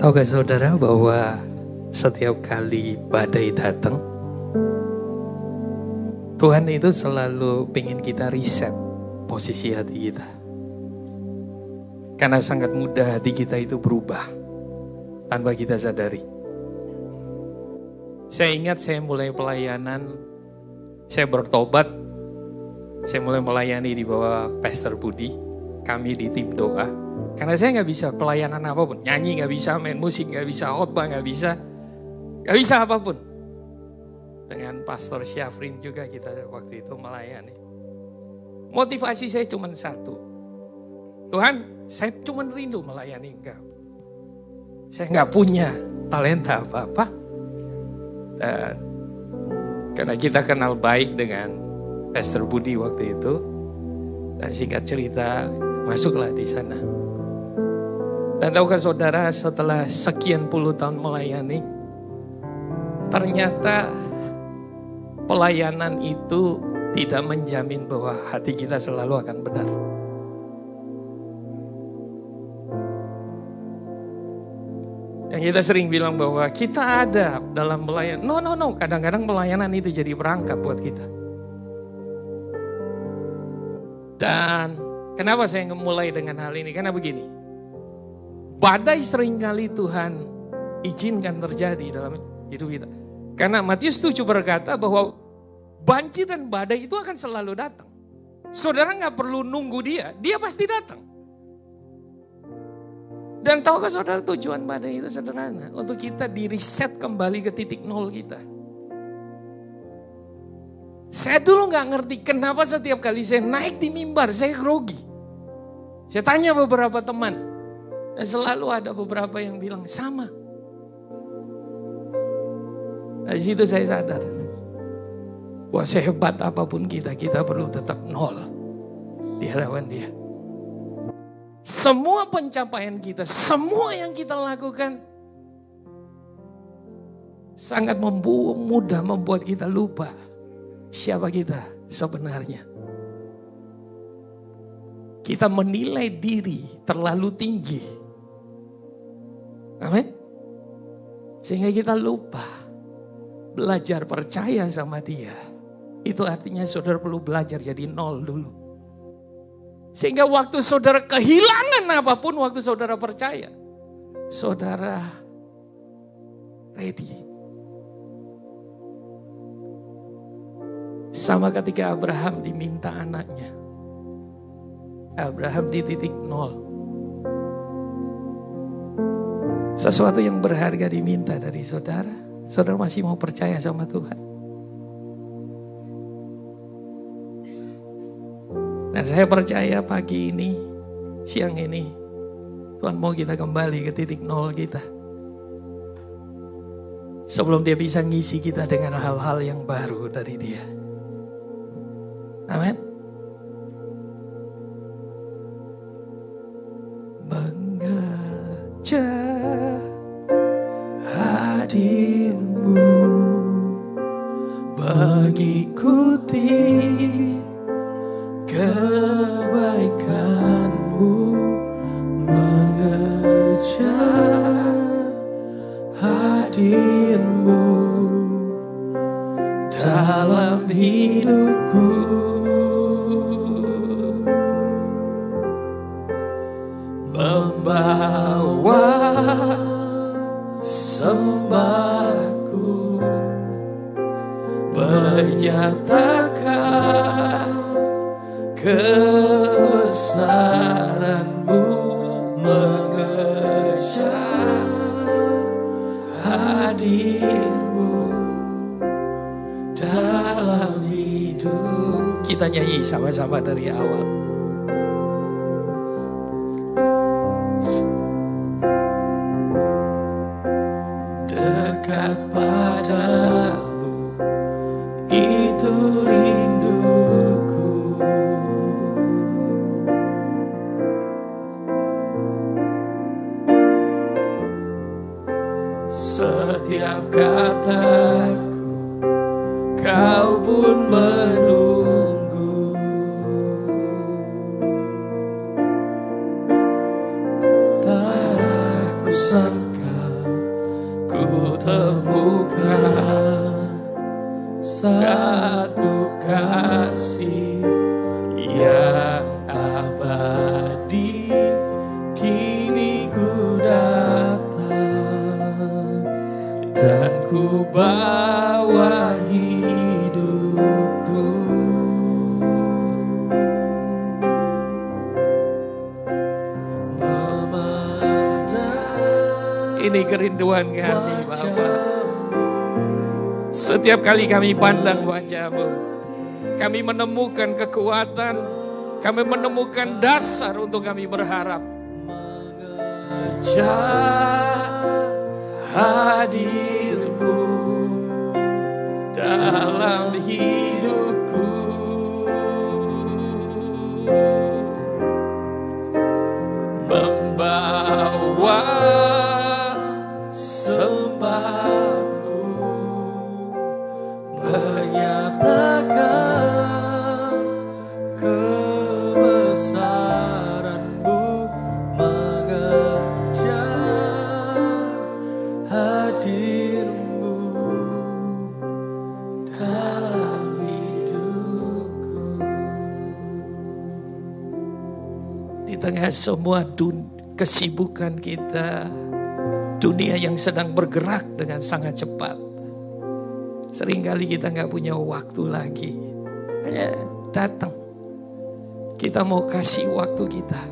Tahukah saudara bahwa setiap kali badai datang, Tuhan itu selalu pengen kita reset posisi hati kita. Karena sangat mudah hati kita itu berubah tanpa kita sadari. Saya ingat saya mulai pelayanan, saya bertobat, saya mulai melayani di bawah Pastor Budi, kami di tim doa. Karena saya nggak bisa pelayanan apapun, nyanyi nggak bisa, main musik nggak bisa, khotbah nggak bisa apapun. Dengan Pastor Syafrin juga kita waktu itu melayani. Motivasi saya cuma satu, Tuhan, saya cuma rindu melayani Engkau. Saya nggak punya talenta apa-apa. Dan karena kita kenal baik dengan Pastor Budi waktu itu, dan singkat cerita masuklah di sana. Dan tahukah saudara, setelah sekian puluh tahun melayani, ternyata pelayanan itu tidak menjamin bahwa hati kita selalu akan benar. Yang kita sering bilang bahwa kita ada dalam pelayanan. No. Kadang-kadang pelayanan itu jadi perangkap buat kita. Dan kenapa saya mulai dengan hal ini? Karena begini. Badai seringkali Tuhan izinkan terjadi dalam hidup kita. Karena Matius 7 berkata bahwa banjir dan badai itu akan selalu datang. Saudara gak perlu nunggu dia pasti datang. Dan tahukah saudara, tujuan badai itu sederhana. Untuk kita di-reset kembali ke titik nol kita. Saya dulu gak ngerti kenapa setiap kali saya naik di mimbar saya grogi. Saya tanya beberapa teman. Dan selalu ada beberapa yang bilang sama. Dari situ saya sadar. Bahwa sehebat apapun kita perlu tetap nol di hadapan dia. Semua pencapaian kita, semua yang kita lakukan sangat mudah membuat kita lupa siapa kita sebenarnya. Kita menilai diri terlalu tinggi. Amin. Sehingga kita lupa belajar percaya sama dia. Itu artinya saudara perlu belajar jadi nol dulu. Sehingga waktu saudara kehilangan apapun, waktu saudara percaya, saudara ready. Sama ketika Abraham diminta anaknya. Abraham di titik nol. Sesuatu yang berharga diminta dari saudara. Saudara masih mau percaya sama Tuhan. Dan saya percaya pagi ini, siang ini, Tuhan mau kita kembali ke titik nol kita. Sebelum dia bisa ngisi kita dengan hal-hal yang baru dari dia. Amin. Mengajak hadirmu, mengikuti kebaikanmu, mengejar hadirmu dalam hidupku, membawa sembahku, menyatakan kebesaranmu, mengejar hadirmu dalam hidup. Kita nyanyi sama-sama dari awal. Dekat padamu, itu rinduku. Setiap kataku, kau pun menunggu. Tak kusangka temukan satu kasih yang abadi. Kini ku datang dan ku bawa hidupku. Ini kerinduan kami, Bapa. Setiap kali kami pandang wajah-Mu, kami menemukan kekuatan, kami menemukan dasar untuk kami berharap. Hadir-Mu dalam hidupku. Membawa sembahku, menyatakan kebesaran-Mu, mengajak hadir-Mu dalam hidupku. Di tengah semua kesibukan kita, dunia yang sedang bergerak dengan sangat cepat, seringkali kita gak punya waktu lagi. Hanya datang, kita mau kasih waktu kita.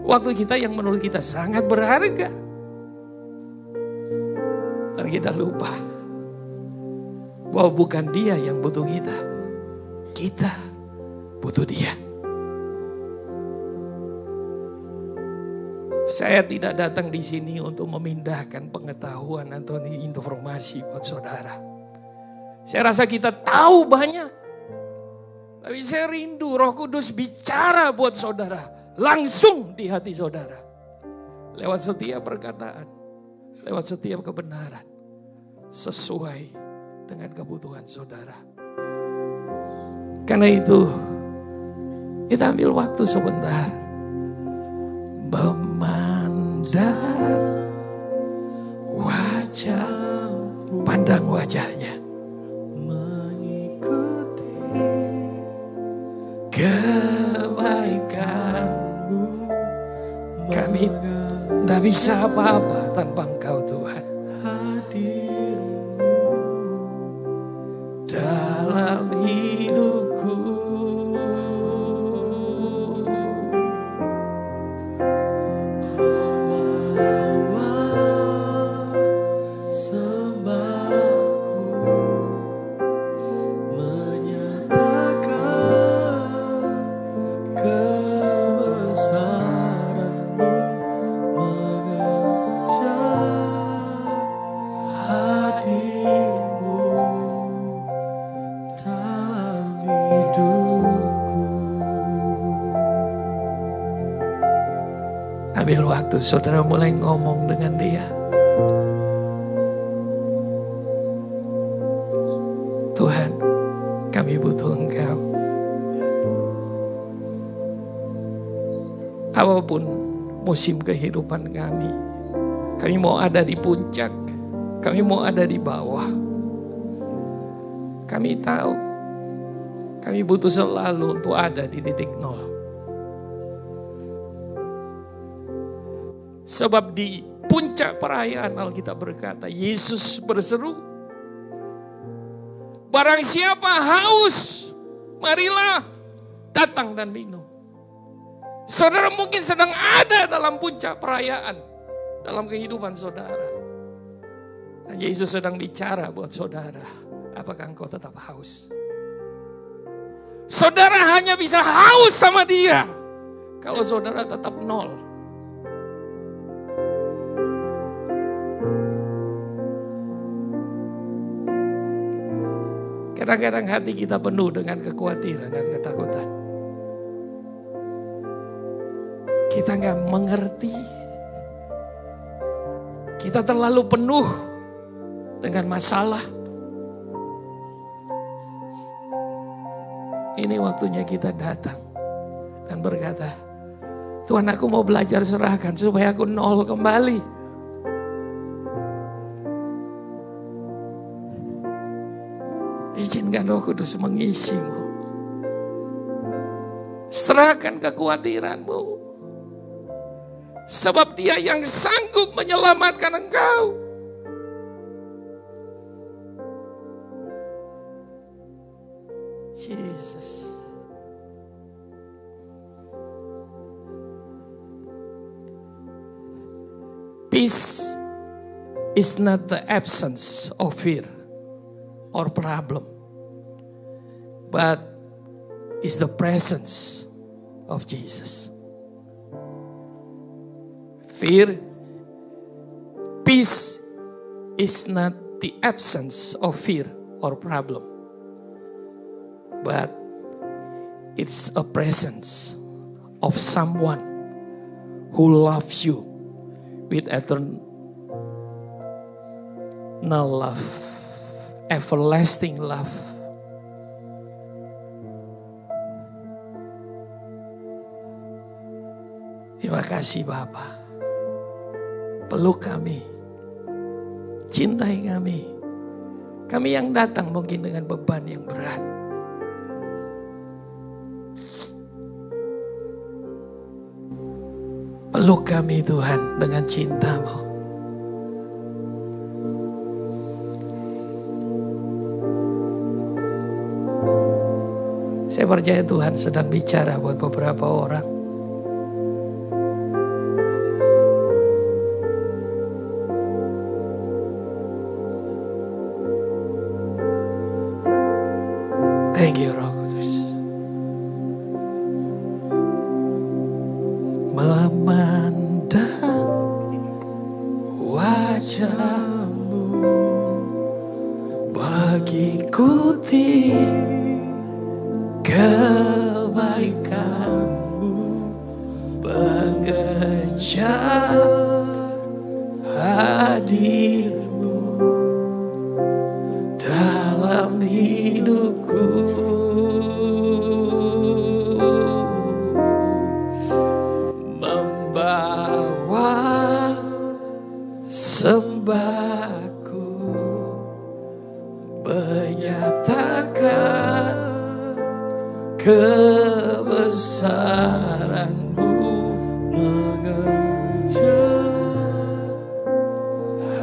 Waktu kita yang menurut kita sangat berharga. Dan kita lupa bahwa bukan Dia yang butuh kita, kita butuh Dia. Saya tidak datang di sini untuk memindahkan pengetahuan atau informasi buat saudara. Saya rasa kita tahu banyak. Tapi saya rindu Roh Kudus bicara buat saudara. Langsung di hati saudara. Lewat setiap perkataan. Lewat setiap kebenaran. Sesuai dengan kebutuhan saudara. Karena itu, kita ambil waktu sebentar. Memandang wajah, pandang wajahnya, mengikuti kebaikan-Mu. Kami tidak bisa apa-apa tanpa Engkau Tuhan. Hadir-Mu dalam hidupku. Ambil waktu saudara mulai ngomong dengan Dia. Tuhan, kami butuh Engkau. Apapun musim kehidupan kami mau ada di puncak, kami mau ada di bawah. Kami tahu, kami butuh selalu untuk ada di titik nol. Sebab di puncak perayaan Alkitab berkata, Yesus berseru, barang siapa haus, marilah datang dan minum. Saudara mungkin sedang ada dalam puncak perayaan, dalam kehidupan saudara. Dan Yesus sedang bicara buat saudara, apakah engkau tetap haus? Saudara hanya bisa haus sama Dia kalau saudara tetap nol. Kadang-kadang hati kita penuh dengan kekhawatiran dan ketakutan. Kita gak mengerti. Kita terlalu penuh dengan masalah. Ini waktunya kita datang dan berkata, Tuhan, aku mau belajar serahkan supaya aku nol kembali. Izinkan Roh Kudus mengisimu. Serahkan kekhawatiranmu. Sebab Dia yang sanggup menyelamatkan engkau. Jesus. Peace is not the absence of fear or problem, but is the presence of Jesus. Peace is not the absence of fear or problem, but it's a presence of someone who loves you with eternal love, everlasting love. Terima kasih Bapa. Peluk kami, cintai kami. Kami yang datang mungkin dengan beban yang berat. Peluk kami Tuhan dengan cinta-Mu. Saya percaya Tuhan sedang bicara buat beberapa orang. Thank you Roh Kudus. Memandang wajah-Mu bagiku kebaikan-Mu, mengejar hadir-Mu dalam hidupku. Membawa sembahku, menyatakan kebesaran-Mu, mengejar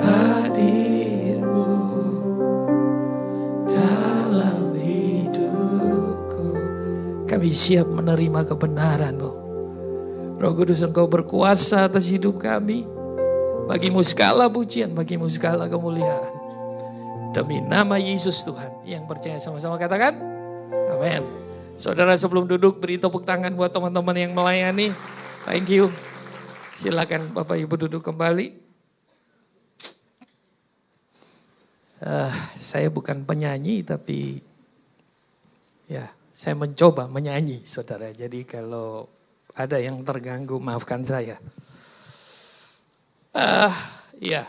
hadir-Mu dalam hidupku. Kami siap menerima kebenaran-Mu. Roh Kudus, Engkau berkuasa atas hidup kami. Bagimu segala pujian, bagimu segala kemuliaan. Demi nama Yesus Tuhan, yang percaya sama-sama katakan, amin. Saudara sebelum duduk beri tepuk tangan buat teman-teman yang melayani. Thank you. Silakan Bapak Ibu duduk kembali. Saya bukan penyanyi tapi ya saya mencoba menyanyi saudara. Jadi kalau ada yang terganggu maafkan saya. Ya,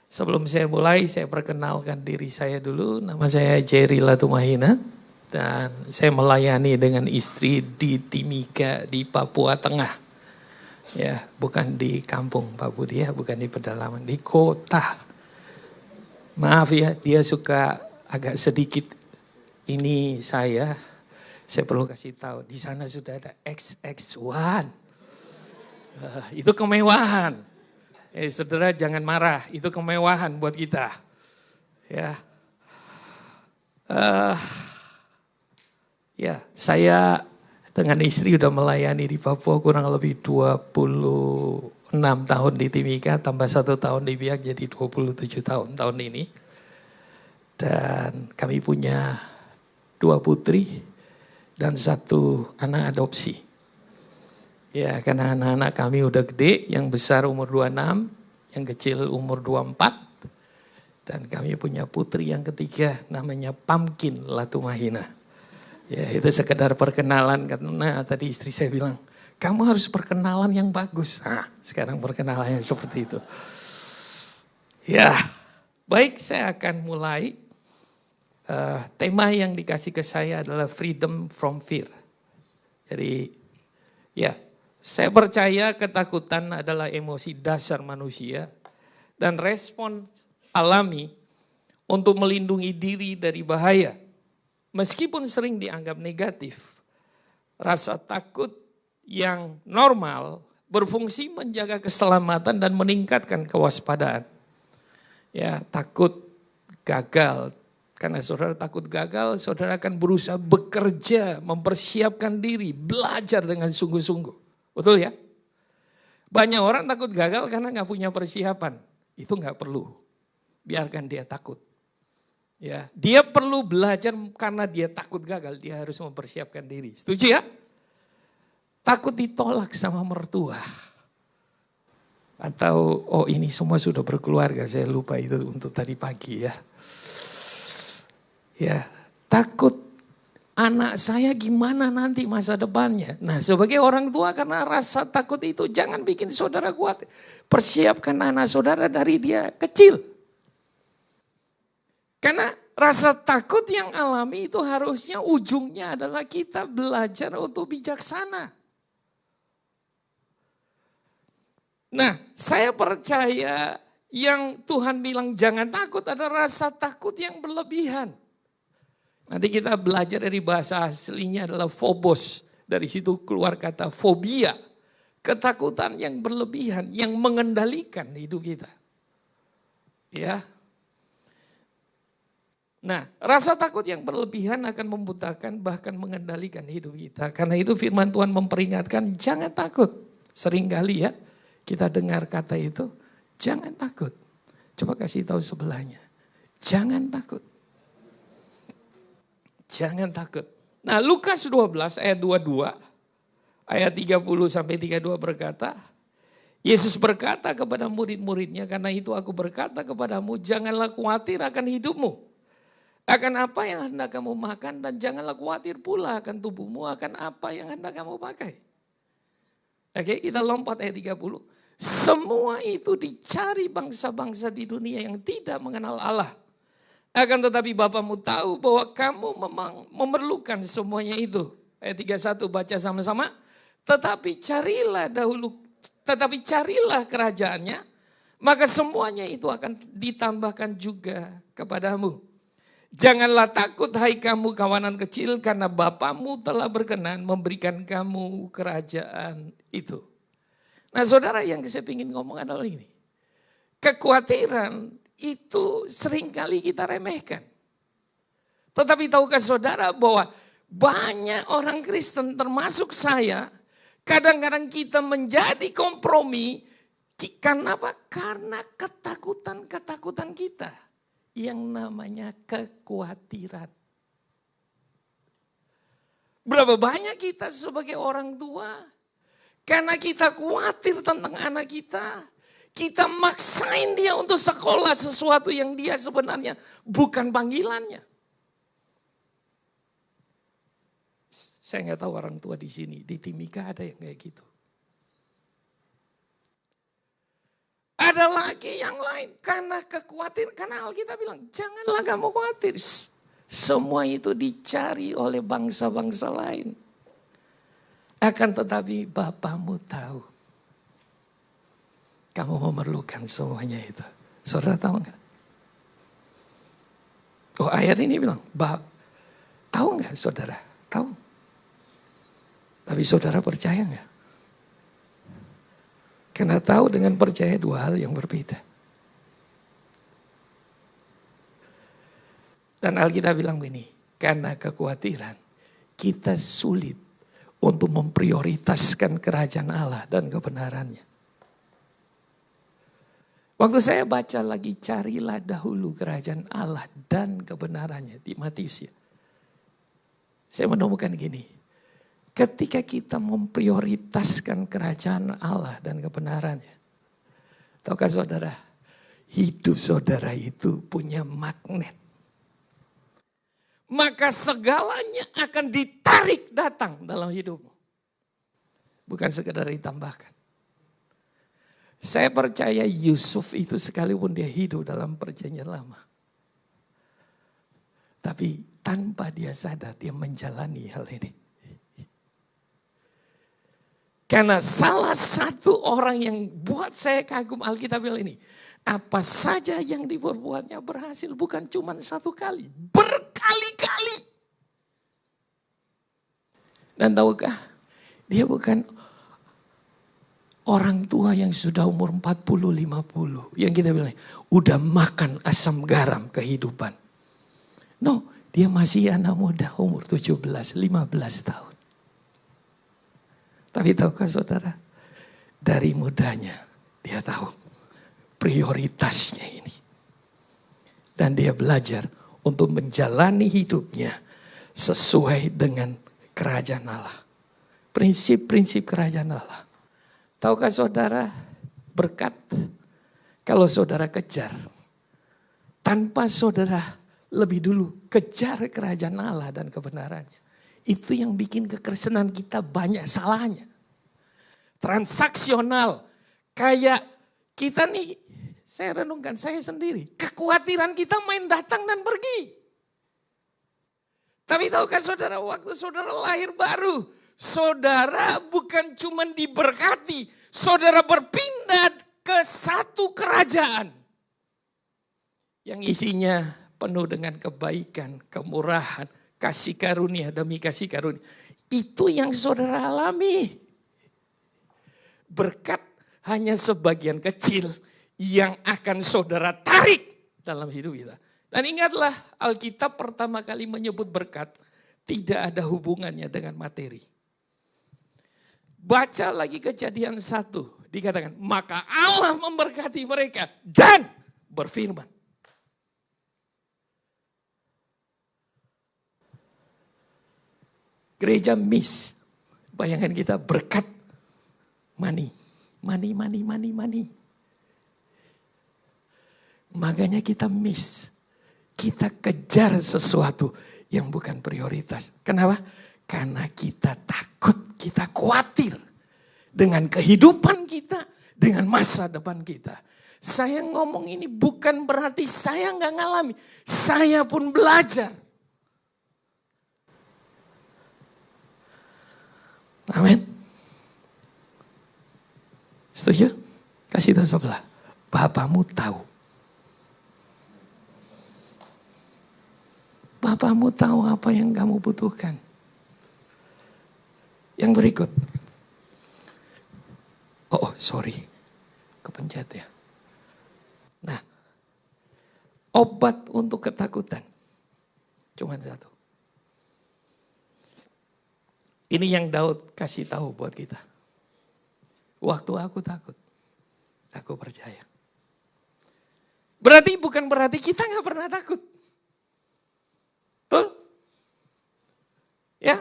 sebelum saya mulai saya perkenalkan diri saya dulu. Nama saya Jerry Latumahina dan saya melayani dengan istri di Timika di Papua Tengah. Ya, bukan di kampung Pak Budi ya, bukan di pedalaman, di kota. Maaf ya, dia suka agak sedikit ini saya perlu kasih tahu, di sana sudah ada XX1. Itu kemewahan. Saudara jangan marah, itu kemewahan buat kita. Ya. Ya, saya dengan istri udah melayani di Papua kurang lebih 26 tahun di Timika, tambah 1 tahun di Biak jadi 27 tahun ini. Dan kami punya 2 putri dan 1 anak adopsi. Ya, karena anak-anak kami udah gede, yang besar umur 26, yang kecil umur 24. Dan kami punya putri yang ketiga namanya Pumpkin Latumahina. Ya, itu sekedar perkenalan karena tadi istri saya bilang, kamu harus perkenalan yang bagus. Nah, sekarang perkenalannya seperti itu. Ya, baik saya akan mulai. Tema yang dikasih ke saya adalah freedom from fear. Jadi ya, saya percaya ketakutan adalah emosi dasar manusia dan respon alami untuk melindungi diri dari bahaya. Meskipun sering dianggap negatif, rasa takut yang normal berfungsi menjaga keselamatan dan meningkatkan kewaspadaan. Ya, takut gagal. Karena saudara takut gagal, saudara akan berusaha bekerja, mempersiapkan diri, belajar dengan sungguh-sungguh. Betul ya? Banyak orang takut gagal karena nggak punya persiapan. Itu nggak perlu. Biarkan dia takut. Ya, dia perlu belajar karena dia takut gagal, dia harus mempersiapkan diri. Setuju ya? Takut ditolak sama mertua. Atau, oh ini semua sudah berkeluarga, saya lupa itu untuk tadi pagi ya. Ya, takut anak saya gimana nanti masa depannya. Nah, sebagai orang tua karena rasa takut itu jangan bikin saudara kuat. Persiapkan anak saudara dari dia kecil. Karena rasa takut yang alami itu harusnya ujungnya adalah kita belajar untuk bijaksana. Nah, saya percaya yang Tuhan bilang jangan takut ada rasa takut yang berlebihan. Nanti kita belajar dari bahasa aslinya adalah phobos. Dari situ keluar kata fobia. Ketakutan yang berlebihan, yang mengendalikan hidup kita. Ya. Nah, rasa takut yang berlebihan akan membutakan bahkan mengendalikan hidup kita. Karena itu firman Tuhan memperingatkan jangan takut. Seringkali ya kita dengar kata itu, jangan takut. Coba kasih tahu sebelahnya, jangan takut. Jangan takut. Nah, Lukas 12 ayat 22, ayat 30 sampai 32 berkata, Yesus berkata kepada murid-muridnya, karena itu aku berkata kepadamu, janganlah khawatir akan hidupmu. Akan apa yang hendak kamu makan dan janganlah khawatir pula akan tubuhmu akan apa yang hendak kamu pakai. Oke, kita lompat ayat 30. Semua itu dicari bangsa-bangsa di dunia yang tidak mengenal Allah. Akan tetapi Bapamu tahu bahwa kamu memang memerlukan semuanya itu. Ayat 31 baca sama-sama. Tetapi carilah kerajaannya, maka semuanya itu akan ditambahkan juga kepadamu. Janganlah takut hai kamu kawanan kecil karena Bapamu telah berkenan memberikan kamu kerajaan itu. Nah saudara yang saya ingin ngomong adalah ini. Kekhawatiran itu seringkali kita remehkan. Tetapi tahukah saudara bahwa banyak orang Kristen termasuk saya. Kadang-kadang kita menjadi kompromi. Karena apa? Karena ketakutan-ketakutan kita. Yang namanya kekhawatiran. Berapa banyak kita sebagai orang tua, karena kita khawatir tentang anak kita maksain dia untuk sekolah sesuatu yang dia sebenarnya bukan panggilannya. Saya nggak tahu orang tua di sini, di Timika ada yang kayak gitu. Ada lagi yang lain karena kekhawatiran, karena Alkitab bilang janganlah kamu khawatir. Semua itu dicari oleh bangsa-bangsa lain. Akan tetapi Bapamu tahu. Kamu memerlukan semuanya itu. Saudara tahu enggak? Oh ayat ini bilang, tahu enggak saudara? Tahu. Tapi saudara percaya enggak? Karena tahu dengan percaya dua hal yang berbeda. Dan Alkitab bilang begini, karena kekhawatiran kita sulit untuk memprioritaskan kerajaan Allah dan kebenarannya. Waktu saya baca lagi carilah dahulu kerajaan Allah dan kebenarannya di Matius ya. Saya menemukan gini. Ketika kita memprioritaskan kerajaan Allah dan kebenarannya. Tahukah saudara, hidup saudara itu punya magnet. Maka segalanya akan ditarik datang dalam hidupmu. Bukan sekedar ditambahkan. Saya percaya Yusuf itu sekalipun dia hidup dalam perjanjian lama. Tapi tanpa dia sadar dia menjalani hal ini. Karena salah satu orang yang buat saya kagum Alkitab ini Apa saja yang diperbuatnya berhasil, bukan cuma satu kali, berkali-kali. Dan tahukah, dia bukan orang tua yang sudah umur 40-50. Yang kita bilang, udah makan asam garam kehidupan. No, dia masih anak muda umur 17-15 tahun. Tapi tahukah saudara, dari mudanya dia tahu prioritasnya ini. Dan dia belajar untuk menjalani hidupnya sesuai dengan kerajaan Allah. Prinsip-prinsip kerajaan Allah. Tahukah saudara, berkat kalau saudara kejar, tanpa saudara lebih dulu kejar kerajaan Allah dan kebenarannya. Itu yang bikin kekristenan kita banyak salahnya. Transaksional. Kayak kita nih, saya renungkan saya sendiri. Kekhawatiran kita main datang dan pergi. Tapi tahukah saudara, waktu saudara lahir baru, saudara bukan cuma diberkati, saudara berpindah ke satu kerajaan. Yang isinya penuh dengan kebaikan, kemurahan, kasih karunia demi kasih karunia. Itu yang saudara alami. Berkat hanya sebagian kecil yang akan saudara tarik dalam hidup kita. Dan ingatlah, Alkitab pertama kali menyebut berkat tidak ada hubungannya dengan materi. Baca lagi Kejadian 1, dikatakan, maka Allah memberkati mereka dan berfirman. Gereja miss, bayangan kita berkat money. Makanya kita miss. Kita kejar sesuatu yang bukan prioritas. Kenapa? Karena kita takut, kita khawatir dengan kehidupan kita, dengan masa depan kita. Saya ngomong ini bukan berarti saya nggak ngalami. Saya pun belajar. Amin. Setuju? Kasih tahu sebelah. Bapamu tahu. Bapamu tahu apa yang kamu butuhkan. Yang berikut. Oh, sorry. Kepencet ya. Nah, obat untuk ketakutan. Cuma satu. Ini yang Daud kasih tahu buat kita. Waktu aku takut, aku percaya. Bukan berarti kita gak pernah takut. Betul? Ya.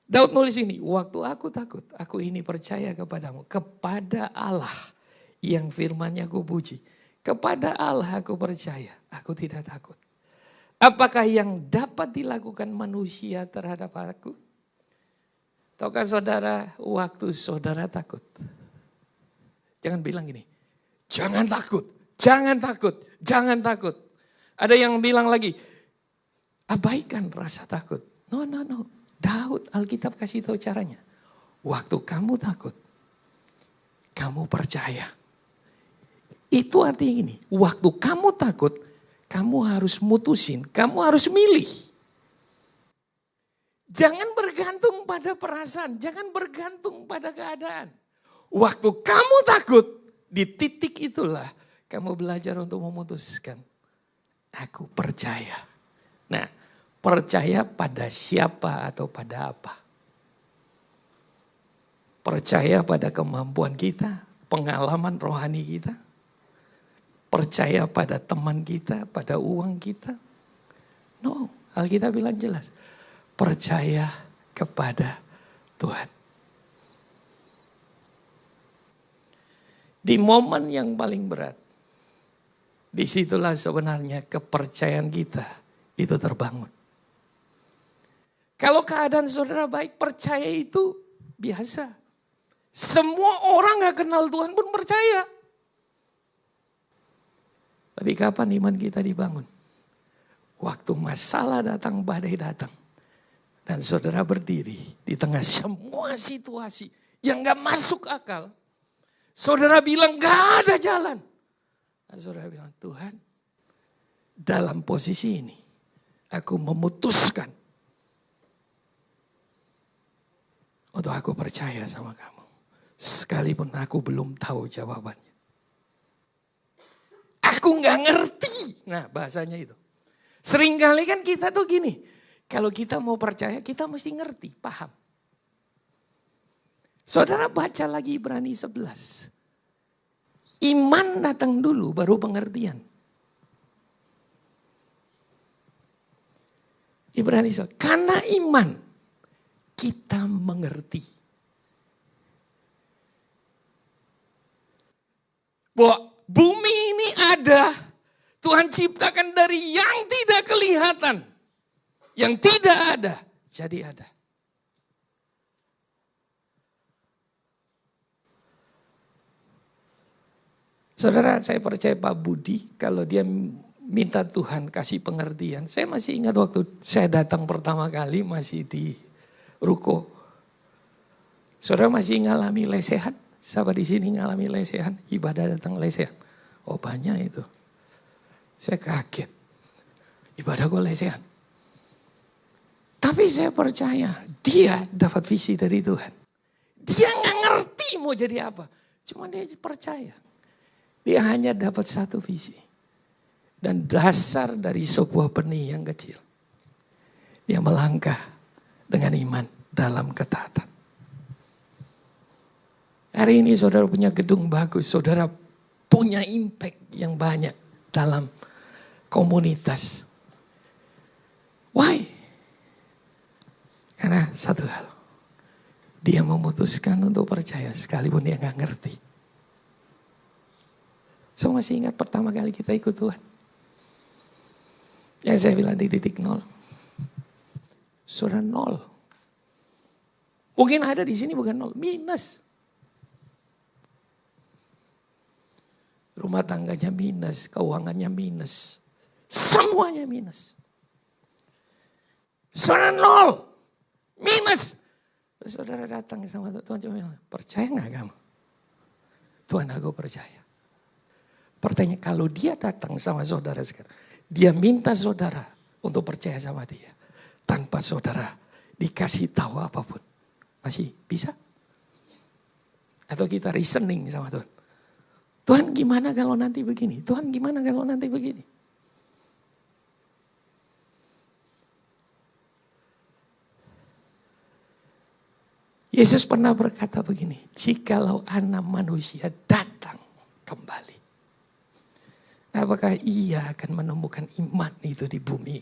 Daud nulis ini, waktu aku takut, aku ini percaya kepadamu. Kepada Allah yang firman-Nya aku puji. Kepada Allah aku percaya, aku tidak takut. Apakah yang dapat dilakukan manusia terhadap aku? Tahukah saudara, waktu saudara takut. Jangan bilang gini, jangan takut, jangan takut, jangan takut. Ada yang bilang lagi, abaikan rasa takut. No. Daud, Alkitab kasih tahu caranya. Waktu kamu takut, kamu percaya. Itu artinya gini, waktu kamu takut, kamu harus mutusin, kamu harus milih. Jangan bergantung pada perasaan, jangan bergantung pada keadaan. Waktu kamu takut, di titik itulah kamu belajar untuk memutuskan. Aku percaya. Nah, percaya pada siapa atau pada apa? Percaya pada kemampuan kita, pengalaman rohani kita. Percaya pada teman kita, pada uang kita. No, Alkitab bilang jelas. Percaya kepada Tuhan. Di momen yang paling berat, disitulah sebenarnya kepercayaan kita itu terbangun. Kalau keadaan saudara baik, percaya itu biasa. Semua orang gak kenal Tuhan pun percaya. Tapi kapan iman kita dibangun? Waktu masalah datang, badai datang. Dan saudara berdiri di tengah semua situasi yang gak masuk akal. Saudara bilang gak ada jalan. Nah, saudara bilang, Tuhan, dalam posisi ini aku memutuskan untuk aku percaya sama kamu. Sekalipun aku belum tahu jawabannya. Aku gak ngerti. Nah, bahasanya itu. Seringkali kan kita tuh gini. Kalau kita mau percaya, kita mesti ngerti, paham. Saudara baca lagi Ibrani 11. Iman datang dulu, baru pengertian. Ibrani 11. Karena iman, kita mengerti. Bahwa bumi ini ada, Tuhan ciptakan dari yang tidak kelihatan. Yang tidak ada, jadi ada. Saudara, saya percaya Pak Budi kalau dia minta Tuhan kasih pengertian. Saya masih ingat waktu saya datang pertama kali masih di ruko. Saudara masih ngalami lesehan? Siapa di sini ngalami lesehan? Ibadah datang lesehan. Oh banyak itu. Saya kaget. Ibadah kok lesehan? Tapi saya percaya dia dapat visi dari Tuhan. Dia gak ngerti mau jadi apa. Cuma dia percaya. Dia hanya dapat satu visi. Dan dasar dari sebuah benih yang kecil. Dia melangkah dengan iman dalam ketaatan. Hari ini saudara punya gedung bagus. Saudara punya impact yang banyak dalam komunitas. Why? Karena satu hal. Dia memutuskan untuk percaya sekalipun dia gak ngerti. So masih ingat pertama kali kita ikut Tuhan. Yang saya bilang di titik nol. Saudara nol. Mungkin ada di sini bukan nol, minus. Rumah tangganya minus, keuangannya minus. Semuanya minus. Saudara nol. Minus. Terus saudara datang sama Tuhan cuma bilang, percaya gak kamu? Tuhan aku percaya. Pertanyaan kalau dia datang sama saudara sekarang. Dia minta saudara untuk percaya sama dia. Tanpa saudara dikasih tahu apapun. Masih bisa? Atau kita reasoning sama Tuhan. Tuhan gimana kalau nanti begini? Tuhan gimana kalau nanti begini? Yesus pernah berkata begini, jikalau anak manusia datang kembali. Apakah ia akan menemukan iman itu di bumi?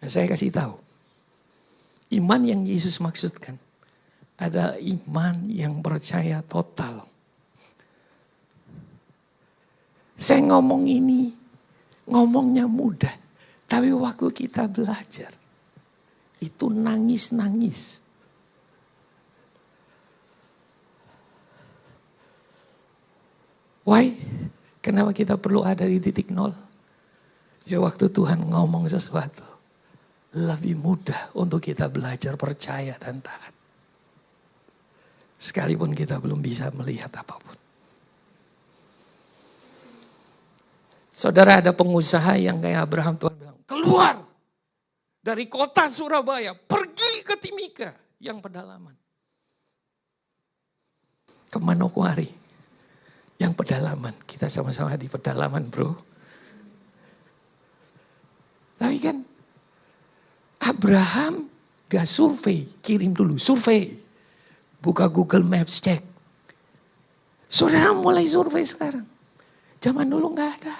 Nah, saya kasih tahu. Iman yang Yesus maksudkan adalah iman yang percaya total. Saya ngomong ini, ngomongnya mudah. Tapi waktu kita belajar, itu nangis-nangis. Why? Kenapa kita perlu ada di titik nol? Ya waktu Tuhan ngomong sesuatu, lebih mudah untuk kita belajar percaya dan taat. Sekalipun kita belum bisa melihat apapun. Saudara, ada pengusaha yang kayak Abraham, Tuhan bilang, keluar dari kota Surabaya, pergi ke Timika yang pedalaman. Ke Manokwari yang pedalaman. Kita sama-sama di pedalaman, bro. Tapi kan Abraham gak survei, kirim dulu, survei. Buka Google Maps, cek. Saudara mulai survei sekarang. Zaman dulu gak ada.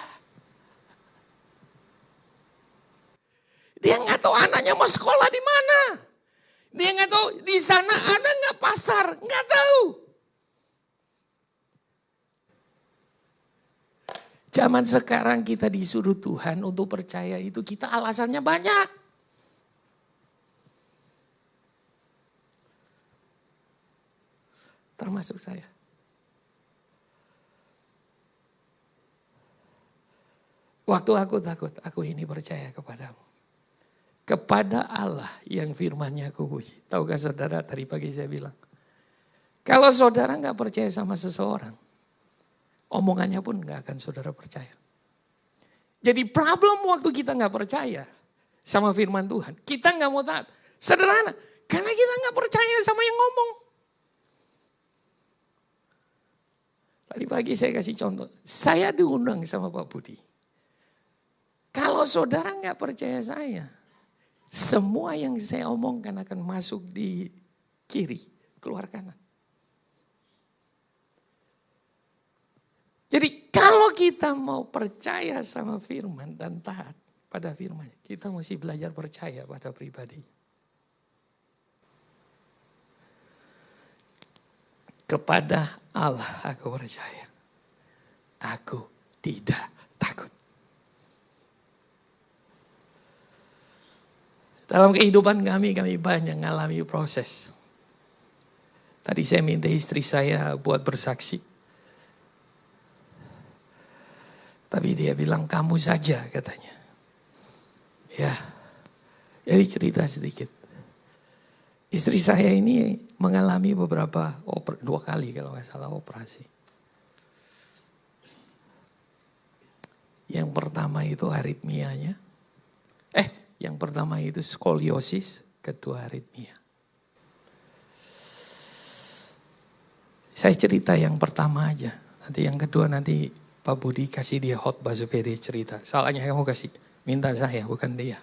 Dia gak tahu anaknya mau sekolah di mana. Dia gak tahu di sana ada gak pasar, gak tahu. Zaman sekarang kita disuruh Tuhan untuk percaya itu, kita alasannya banyak. Termasuk saya. Waktu aku takut, aku ini percaya kepadamu. Kepada Allah yang firman-Nya aku puji. Tahukah saudara, tadi pagi saya bilang. Kalau saudara nggak percaya sama seseorang, omongannya pun nggak akan saudara percaya. Jadi problem waktu kita nggak percaya sama firman Tuhan, kita nggak mau taat. Sederhana, karena kita nggak percaya sama yang ngomong. Tadi pagi saya kasih contoh, saya diundang sama Pak Budi. Kalau saudara nggak percaya saya, semua yang saya omongkan akan masuk di kiri, keluar kanan. Jadi kalau kita mau percaya sama firman dan taat pada firman, kita mesti belajar percaya pada pribadi. Kepada Allah aku percaya. Aku tidak takut. Dalam kehidupan kami banyak mengalami proses. Tadi saya minta istri saya buat bersaksi. Tapi dia bilang kamu saja katanya. Ya, jadi cerita sedikit. Istri saya ini mengalami beberapa, 2 kali kalau nggak salah operasi. Yang pertama itu aritmianya. Yang pertama itu skoliosis, kedua aritmia. Saya cerita yang pertama aja. Nanti yang kedua nanti Pak Budi kasih dia khotbah supaya dia cerita. Salahnya kamu kasih, minta saya bukan dia.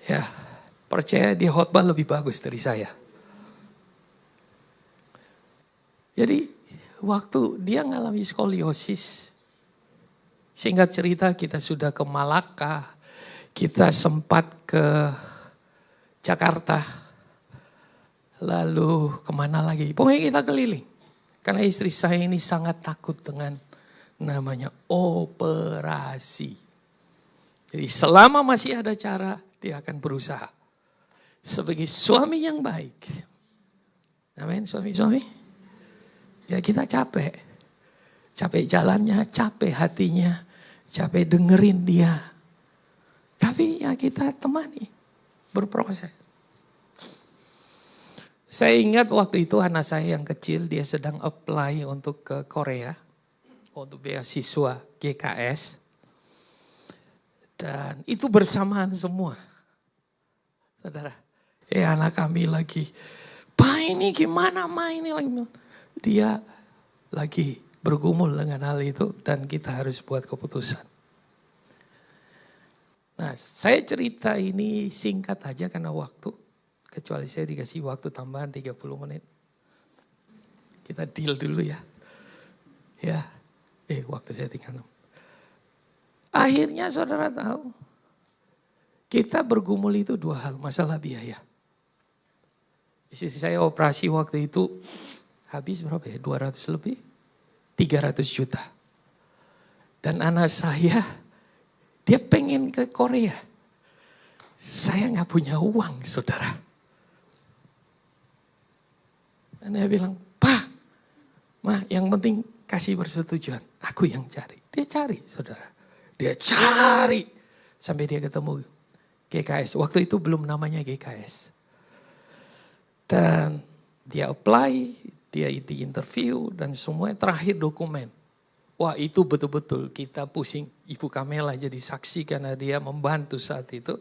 Ya, percaya dia khotbah lebih bagus dari saya. Jadi waktu dia ngalami skoliosis, singkat cerita kita sudah ke Malaka, kita sempat ke Jakarta, lalu kemana lagi? Pokoknya kita keliling. Karena istri saya ini sangat takut dengan namanya operasi. Jadi selama masih ada cara, dia akan berusaha. Sebagai suami yang baik. Amin, suami-suami. Ya kita capek. Capek jalannya, capek hatinya, capek dengerin dia. Tapi ya kita temani, berproses. Saya ingat waktu itu anak saya yang kecil, dia sedang apply untuk ke Korea. Untuk beasiswa GKS. Dan itu bersamaan semua. Saudara, anak kami lagi, Pak ini gimana Ma ini lagi. Dia lagi bergumul dengan hal itu dan kita harus buat keputusan. Nah, saya cerita ini singkat aja karena waktu. Kecuali saya dikasih waktu tambahan 30 menit. Kita deal dulu ya. Ya, waktu saya tinggal 6. Akhirnya saudara tahu, kita bergumul itu 2 hal, masalah biaya. Istri saya operasi waktu itu habis berapa ya, 200 lebih, 300 juta. Dan anak saya, dia pengen ke Korea. Saya gak punya uang saudara. Dan dia bilang, Pak, Ma yang penting kasih persetujuan. Aku yang cari. Dia cari saudara. Dia cari sampai dia ketemu GKS. Waktu itu belum namanya GKS. Dan dia apply, dia di interview dan semuanya terakhir dokumen. Wah itu betul-betul kita pusing. Ibu Kamela jadi saksi karena dia membantu saat itu.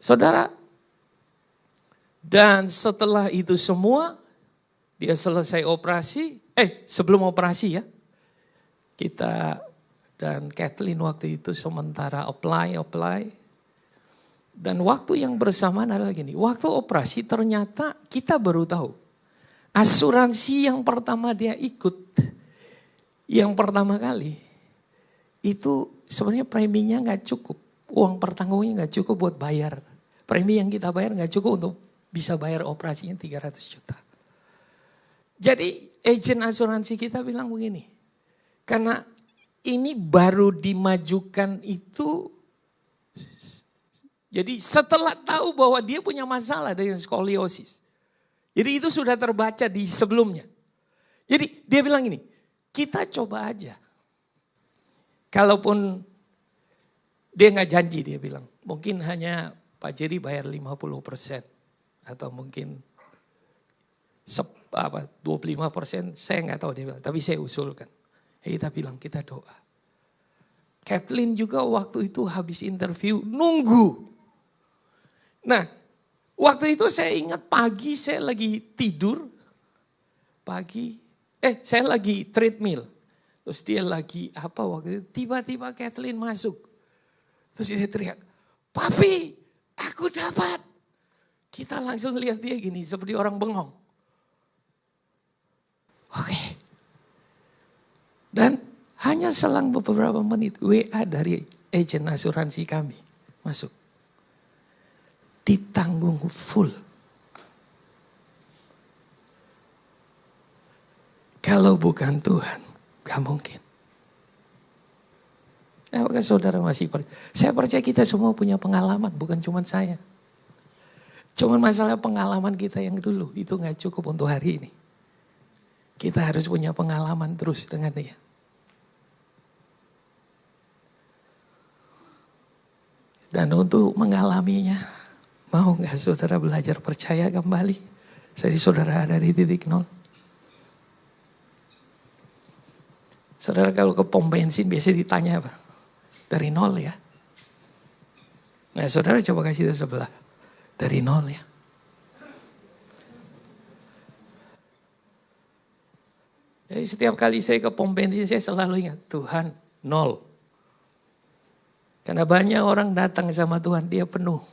Saudara, dan setelah itu semua, dia selesai operasi, sebelum operasi ya. Kita dan Kathleen waktu itu sementara apply. Dan waktu yang bersamaan adalah gini, waktu operasi ternyata kita baru tahu. Asuransi yang pertama dia ikut, yang pertama kali, itu sebenarnya preminya gak cukup. Uang pertanggungnya gak cukup buat bayar. Premi yang kita bayar gak cukup untuk bisa bayar operasinya 300 juta. Jadi agen asuransi kita bilang begini, karena ini baru dimajukan itu, jadi setelah tahu bahwa dia punya masalah dengan skoliosis. Jadi itu sudah terbaca di sebelumnya. Jadi dia bilang gini, kita coba aja. Kalaupun dia gak janji dia bilang, mungkin hanya Pak Jerry bayar 50% atau mungkin 25%, saya nggak tahu dia bilang, tapi saya usulkan. Kita bilang kita doa. Kathleen juga waktu itu habis interview nunggu. Nah, waktu itu saya ingat pagi saya lagi tidur. Saya lagi treadmill. Terus dia lagi waktu itu, tiba-tiba Kathleen masuk. Terus dia teriak, "Papi, aku dapat." Kita langsung lihat dia gini, seperti orang bengong. Oke. Dan hanya selang beberapa menit WA dari agen asuransi kami masuk. Ditanggung full. Kalau bukan Tuhan, gak mungkin. Apakah saudara masih percaya? Saya percaya kita semua punya pengalaman, bukan cuma saya. Cuma masalah pengalaman kita yang dulu, itu gak cukup untuk hari ini. Kita harus punya pengalaman terus dengan dia. Dan untuk mengalaminya, mau gak saudara belajar percaya kembali? Jadi saudara ada di titik nol. Saudara kalau ke pom bensin biasanya ditanya apa? Dari nol ya. Nah saudara coba kasih itu sebelah. Dari nol ya. Jadi setiap kali saya ke pom bensin saya selalu ingat Tuhan nol. Karena banyak orang datang sama Tuhan dia penuh.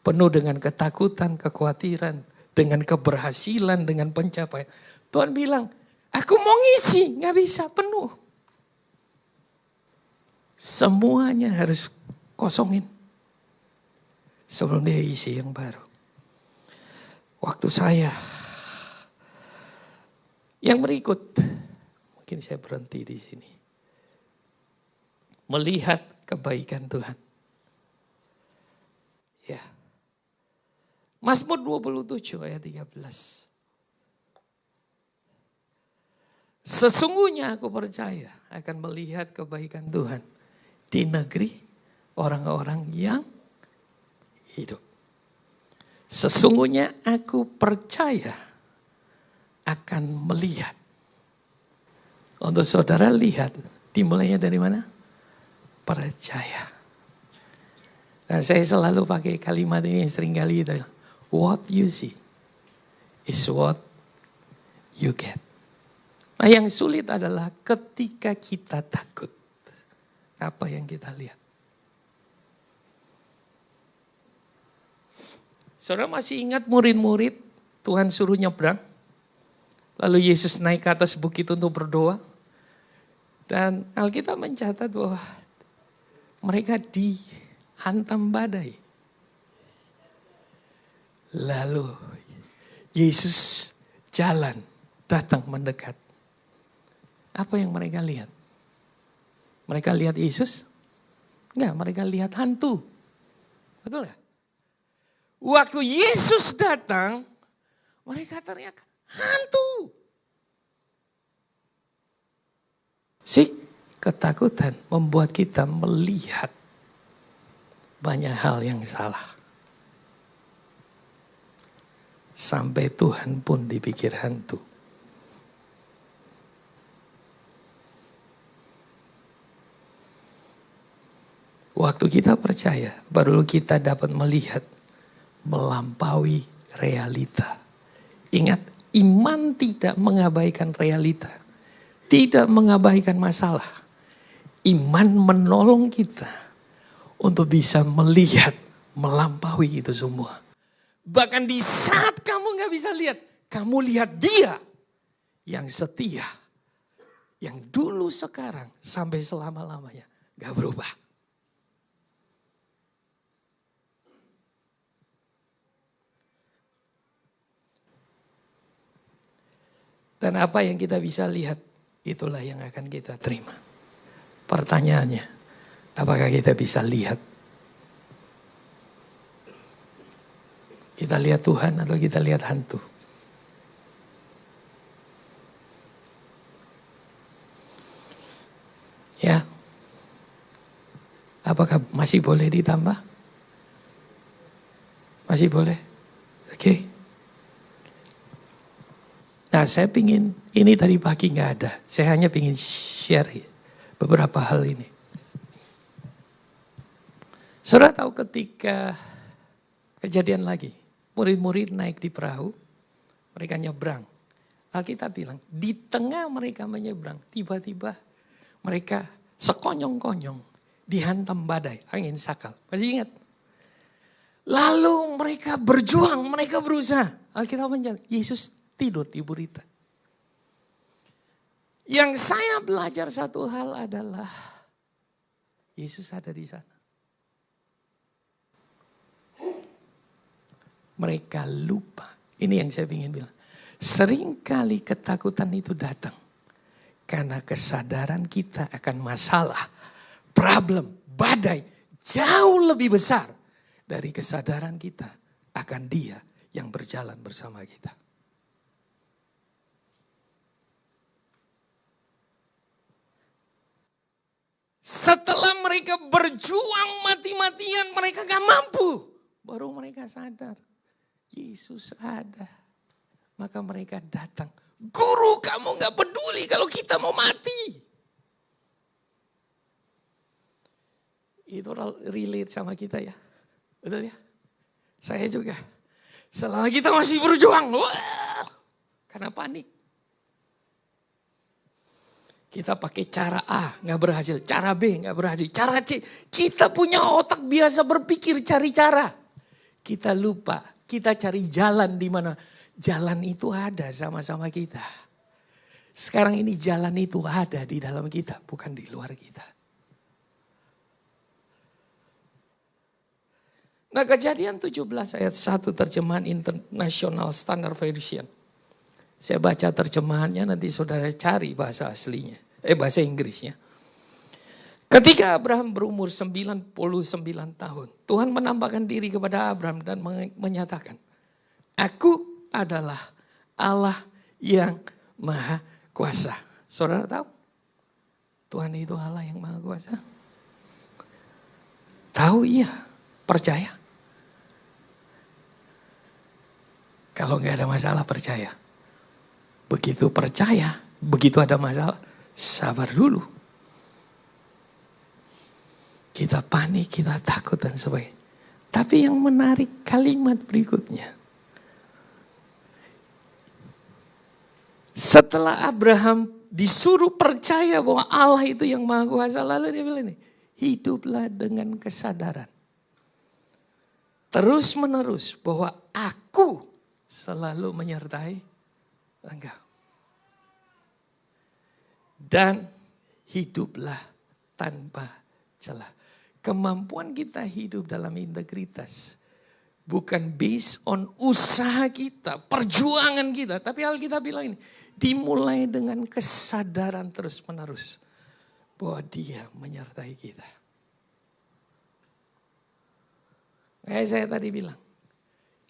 Penuh dengan ketakutan, kekhawatiran, dengan keberhasilan, dengan pencapaian. Tuhan bilang, aku mau ngisi, gak bisa penuh. Semuanya harus kosongin. Sebelum dia isi yang baru. Waktu saya yang berikut, mungkin saya berhenti di sini. Melihat kebaikan Tuhan. Ya. Mazmur 27 ayat 13. Sesungguhnya aku percaya akan melihat kebaikan Tuhan di negeri orang-orang yang hidup. Sesungguhnya aku percaya akan melihat. Untuk saudara lihat, dimulainya dari mana? Percaya. Nah, saya selalu pakai kalimat ini yang sering kali itu. What you see is what you get. Nah yang sulit adalah ketika kita takut. Apa yang kita lihat? Saudara masih ingat murid-murid Tuhan suruh nyebrang? Lalu Yesus naik ke atas bukit untuk berdoa. Dan Alkitab mencatat bahwa mereka dihantam badai. Lalu Yesus jalan, datang mendekat. Apa yang mereka lihat? Mereka lihat Yesus? Enggak, mereka lihat hantu. Betul gak? Waktu Yesus datang, mereka teriak, hantu. Ketakutan membuat kita melihat banyak hal yang salah. Sampai Tuhan pun dipikir hantu. Waktu kita percaya, baru kita dapat melihat melampaui realita. Ingat, iman tidak mengabaikan realita. Tidak mengabaikan masalah. Iman menolong kita untuk bisa melihat melampaui itu semua. Bahkan di saat kamu gak bisa lihat, kamu lihat dia yang setia. Yang dulu sekarang sampai selama-lamanya gak berubah. Dan apa yang kita bisa lihat, itulah yang akan kita terima. Pertanyaannya, apakah kita bisa lihat? Kita lihat Tuhan atau kita lihat hantu? Ya. Apakah masih boleh ditambah? Masih boleh? Oke. saya pingin, ini tadi pagi nggak ada. Saya hanya pingin share beberapa hal ini. Saudara tahu ketika kejadian lagi, murid-murid naik di perahu, mereka nyebrang. Alkitab bilang, di tengah mereka menyeberang, tiba-tiba mereka sekonyong-konyong, dihantam badai, angin sakal. Masih ingat? Lalu mereka berjuang, mereka berusaha. Alkitab menjawab, Yesus tidur di burita. Yang saya belajar satu hal adalah, Yesus ada di sana. Mereka lupa. Ini yang saya ingin bilang. Seringkali ketakutan itu datang. Karena kesadaran kita akan masalah, problem, badai jauh lebih besar dari kesadaran kita akan Dia yang berjalan bersama kita. Setelah mereka berjuang mati-matian, mereka gak mampu. Baru mereka sadar, Yesus ada. Maka mereka datang. Guru, kamu gak peduli kalau kita mau mati. Itu relate sama kita ya. Betul ya? Saya juga. Selama kita masih berjuang, wah, karena panik. Kita pakai cara A, gak berhasil. Cara B, gak berhasil. Cara C, kita punya otak biasa berpikir cari cara. Kita lupa, kita cari jalan di mana jalan itu ada sama-sama kita. Sekarang ini jalan itu ada di dalam kita, bukan di luar kita. Nah, Kejadian 17 ayat 1 terjemahan International Standard Version. Saya baca terjemahannya, nanti saudara cari bahasa aslinya. Bahasa Inggrisnya. Ketika Abraham berumur 99 tahun. Tuhan menampakkan diri kepada Abraham dan menyatakan. Aku adalah Allah yang Maha Kuasa. Saudara tahu? Tuhan itu Allah yang Maha Kuasa. Tahu iya. Percaya. Kalau nggak ada masalah percaya. Begitu percaya, begitu ada masalah, sabar dulu. Kita panik, kita takut dan sebagainya. Tapi yang menarik kalimat berikutnya. Setelah Abraham disuruh percaya bahwa Allah itu yang Maha Kuasa, lalu dia bilang ini, hiduplah dengan kesadaran. Terus menerus bahwa aku selalu menyertai engkau. Dan hiduplah tanpa celah. Kemampuan kita hidup dalam integritas bukan based on usaha kita, perjuangan kita. Tapi Alkitab bilang ini, dimulai dengan kesadaran terus menerus bahwa Dia menyertai kita. Kayak saya tadi bilang,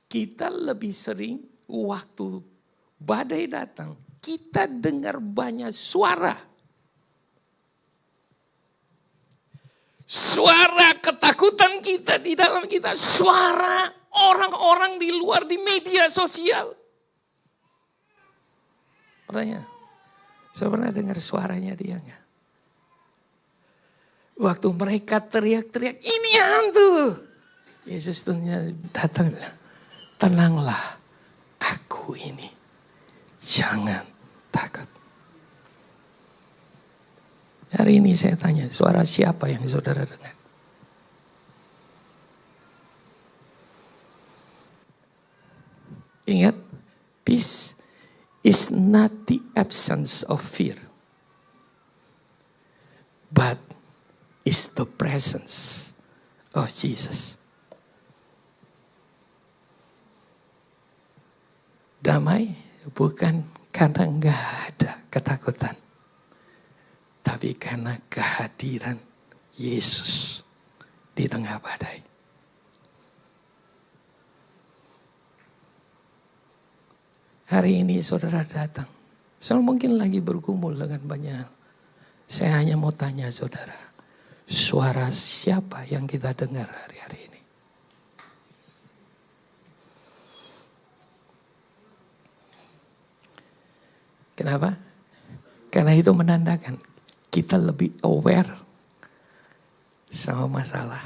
kita lebih sering waktu badai datang, kita dengar banyak suara. Suara ketakutan kita di dalam kita, suara orang-orang di luar di media sosial. Pertanyaan, saya pernah dengar suaranya dia enggak? Waktu mereka teriak-teriak, ini hantu. Yesus datang, tenanglah, aku ini. Jangan takut. Hari ini saya tanya, suara siapa yang saudara dengar? Ingat, peace is not the absence of fear, but is the presence of Jesus. Damai bukan karena enggak ada ketakutan. Tapi karena kehadiran Yesus di tengah badai. Hari ini saudara datang. Saudara mungkin lagi bergumul dengan banyak hal. Saya hanya mau tanya saudara. Suara siapa yang kita dengar hari-hari ini? Kenapa? Karena itu menandakan kita lebih aware sama masalah.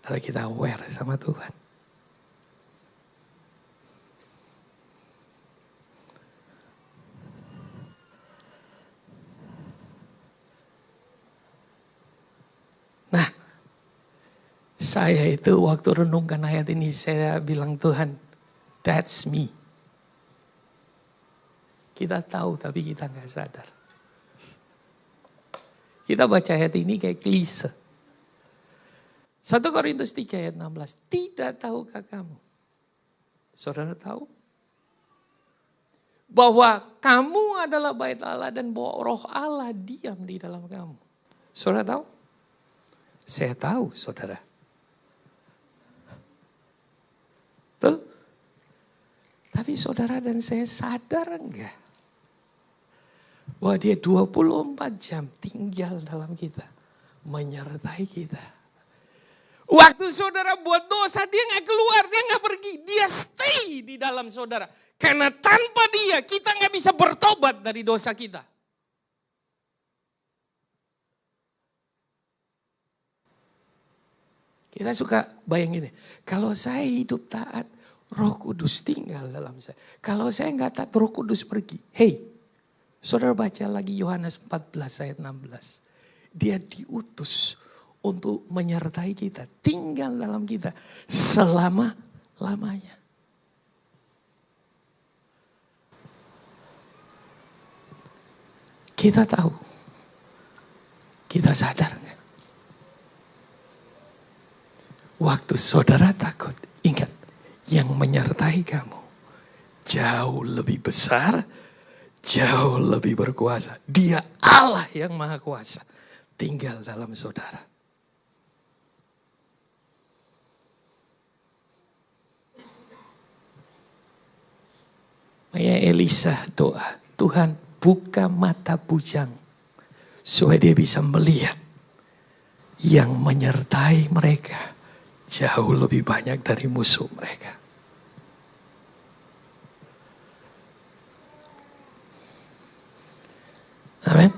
Kalau kita aware sama Tuhan. Nah, saya itu waktu renungkan ayat ini, saya bilang, Tuhan, that's me. Kita tahu tapi kita nggak sadar. Kita baca ayat ini kayak klise. 1 Korintus 3 ayat 16. Tidak tahukah kamu? Saudara tahu? Bahwa kamu adalah bait Allah dan bahwa roh Allah diam di dalam kamu. Saudara tahu? Saya tahu, saudara. Betul? Tapi saudara dan saya sadar enggak? Wah, dia 24 jam tinggal dalam kita. Menyertai kita. Waktu saudara buat dosa, dia gak keluar, dia gak pergi. Dia stay di dalam saudara. Karena tanpa dia, kita gak bisa bertobat dari dosa kita. Kita suka bayangin, kalau saya hidup taat, Roh Kudus tinggal dalam saya. Kalau saya gak taat, Roh Kudus pergi. Hey, saudara baca lagi Yohanes 14 ayat 16. Dia diutus untuk menyertai kita, tinggal dalam kita selama-lamanya. Kita tahu, kita sadar nggak? Waktu saudara takut, ingat, yang menyertai kamu jauh lebih besar, jauh lebih berkuasa. Dia Allah yang maha kuasa, tinggal dalam saudara. Makanya Elisa doa, Tuhan buka mata bujang supaya dia bisa melihat yang menyertai mereka jauh lebih banyak dari musuh mereka. Amin.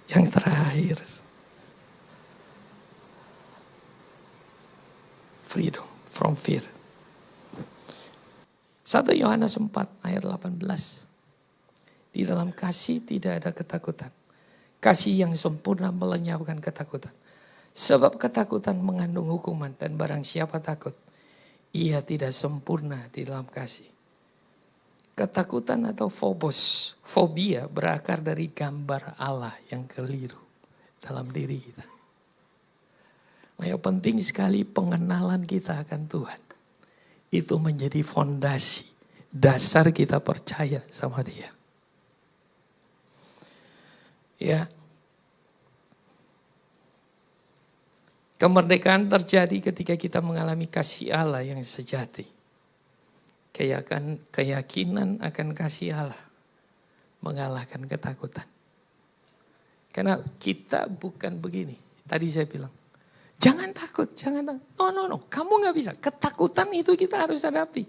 Yang terakhir, freedom from fear. 1 Yohanes 4 ayat 18. Di dalam kasih tidak ada ketakutan. Kasih yang sempurna melenyapkan ketakutan. Sebab ketakutan mengandung hukuman dan barang siapa takut, ia tidak sempurna di dalam kasih. Ketakutan atau fobia berakar dari gambar Allah yang keliru dalam diri kita. Makanya penting sekali pengenalan kita akan Tuhan. Itu menjadi fondasi, dasar kita percaya sama Dia. Ya. Kemerdekaan terjadi ketika kita mengalami kasih Allah yang sejati. Keyakinan akan kasih Allah mengalahkan ketakutan. Karena kita bukan begini. Tadi saya bilang, jangan takut, jangan takut. No. Kamu gak bisa. Ketakutan itu kita harus hadapi.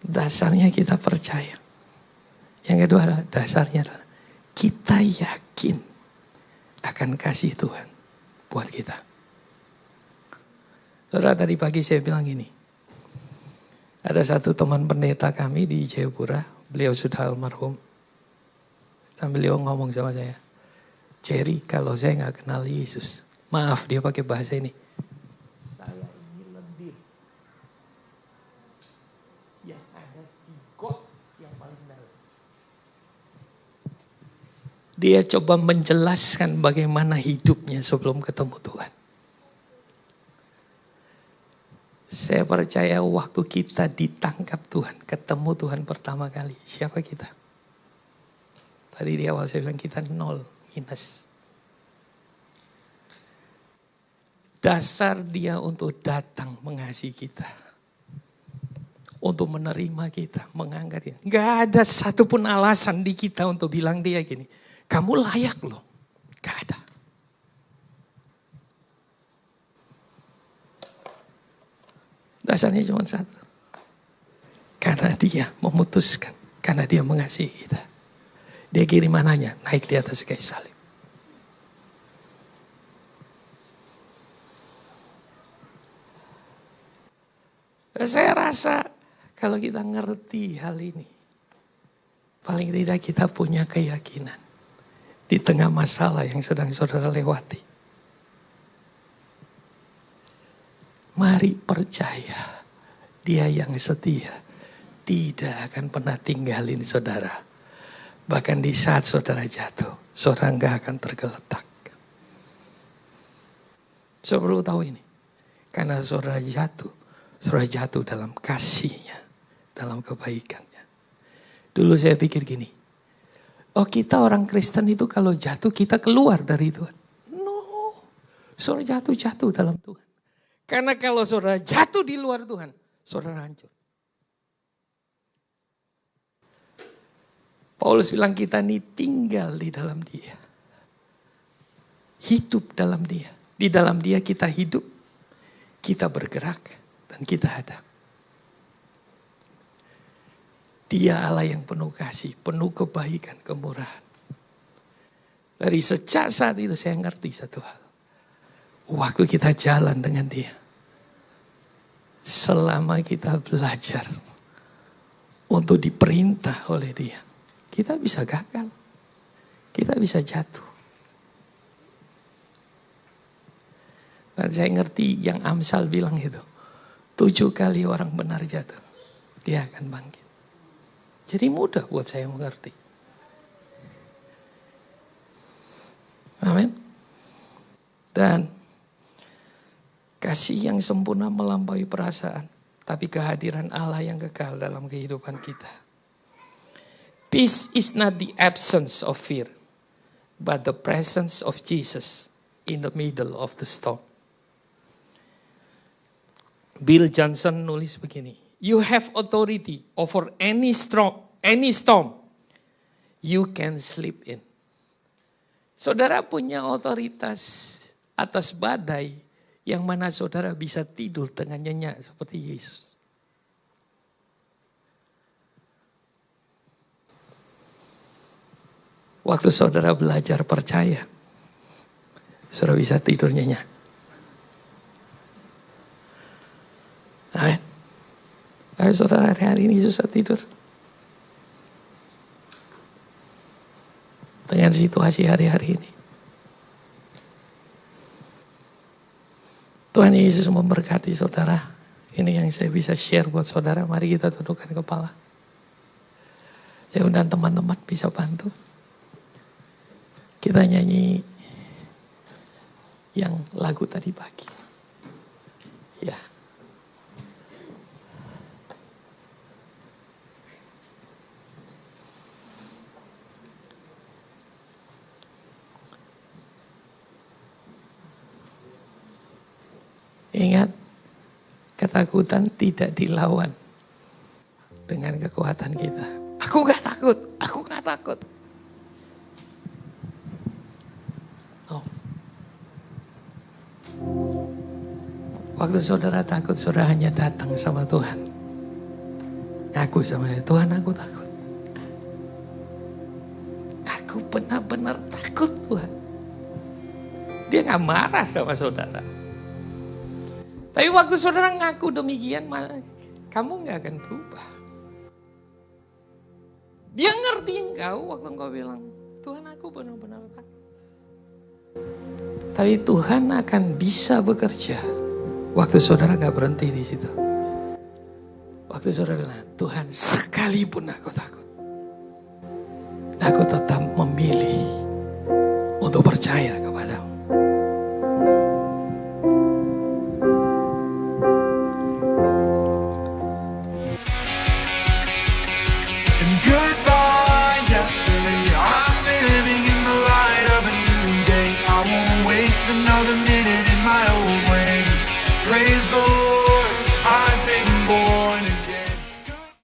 Dasarnya kita percaya. Yang kedua adalah dasarnya adalah kita yakin akan kasih Tuhan buat kita. Saudara, tadi pagi saya bilang gini. Ada satu teman pendeta kami di Jayapura. Beliau sudah almarhum. Dan beliau ngomong sama saya, Jerry, kalau saya gak kenal Yesus, maaf dia pakai bahasa ini, saya ini lendir yang ada di got yang paling dalam. Dia coba menjelaskan bagaimana hidupnya sebelum ketemu Tuhan. Saya percaya waktu kita ditangkap Tuhan, ketemu Tuhan pertama kali, siapa kita? Tadi di awal saya bilang kita nol. Minus. Dasar dia untuk datang mengasihi kita. Untuk menerima kita, mengangkat kita. Gak ada satupun alasan di kita untuk bilang dia gini, kamu layak loh. Gak ada. Dasarnya cuma satu. Karena dia memutuskan, karena dia mengasihi kita. Dia kirim anaknya naik di atas kayu salib. Saya rasa kalau kita ngerti hal ini, paling tidak kita punya keyakinan di tengah masalah yang sedang saudara lewati. Mari percaya, Dia yang setia tidak akan pernah tinggalin saudara. Bahkan di saat saudara jatuh, saudara nggak akan tergeletak. Saudara perlu tahu ini, karena saudara jatuh dalam kasih-Nya, dalam kebaikan-Nya. Dulu saya pikir gini, oh kita orang Kristen itu kalau jatuh kita keluar dari Tuhan. No, saudara jatuh dalam Tuhan. Karena kalau saudara jatuh di luar Tuhan, saudara hancur. Paulus bilang kita ini tinggal di dalam Dia. Hidup dalam Dia. Di dalam Dia kita hidup, kita bergerak, dan kita ada. Dia Allah yang penuh kasih, penuh kebaikan, kemurahan. Dari sejak saat itu saya ngerti satu hal. Waktu kita jalan dengan Dia, selama kita belajar untuk diperintah oleh Dia, kita bisa gagal, kita bisa jatuh. Dan saya ngerti yang Amsal bilang itu, 7 kali orang benar jatuh, dia akan bangkit. Jadi mudah buat saya mengerti. Amin. Dan kasih yang sempurna melampaui perasaan, tapi kehadiran Allah yang kekal dalam kehidupan kita. Peace is not the absence of fear, but the presence of Jesus in the middle of the storm. Bill Johnson nulis begini, you have authority over any storm you can sleep in. Saudara punya otoritas atas badai yang mana saudara bisa tidur dengan nyenyak seperti Yesus. Waktu saudara belajar percaya, saudara bisa tidur nyenyak. Amin. Tapi saudara hari ini susah tidur. Dengan situasi hari-hari ini. Tuhan Yesus memberkati saudara. Ini yang saya bisa share buat saudara. Mari kita tundukkan kepala. Saya undang teman-teman bisa bantu. Kita nyanyi yang lagu tadi pagi. Ya. Ingat, ketakutan tidak dilawan dengan kekuatan kita. Aku gak takut. Oh. Waktu saudara takut, saudara hanya datang sama Tuhan. Aku sama dia, Tuhan aku takut. Aku benar-benar takut Tuhan. Dia gak marah sama saudara. Tapi waktu saudara ngaku demikian, kamu gak akan berubah. Dia ngerti engkau waktu engkau bilang, Tuhan aku benar-benar takut. Tapi Tuhan akan bisa bekerja waktu saudara gak berhenti di situ. Waktu saudara bilang, Tuhan sekalipun aku takut, aku tetap memilih untuk percaya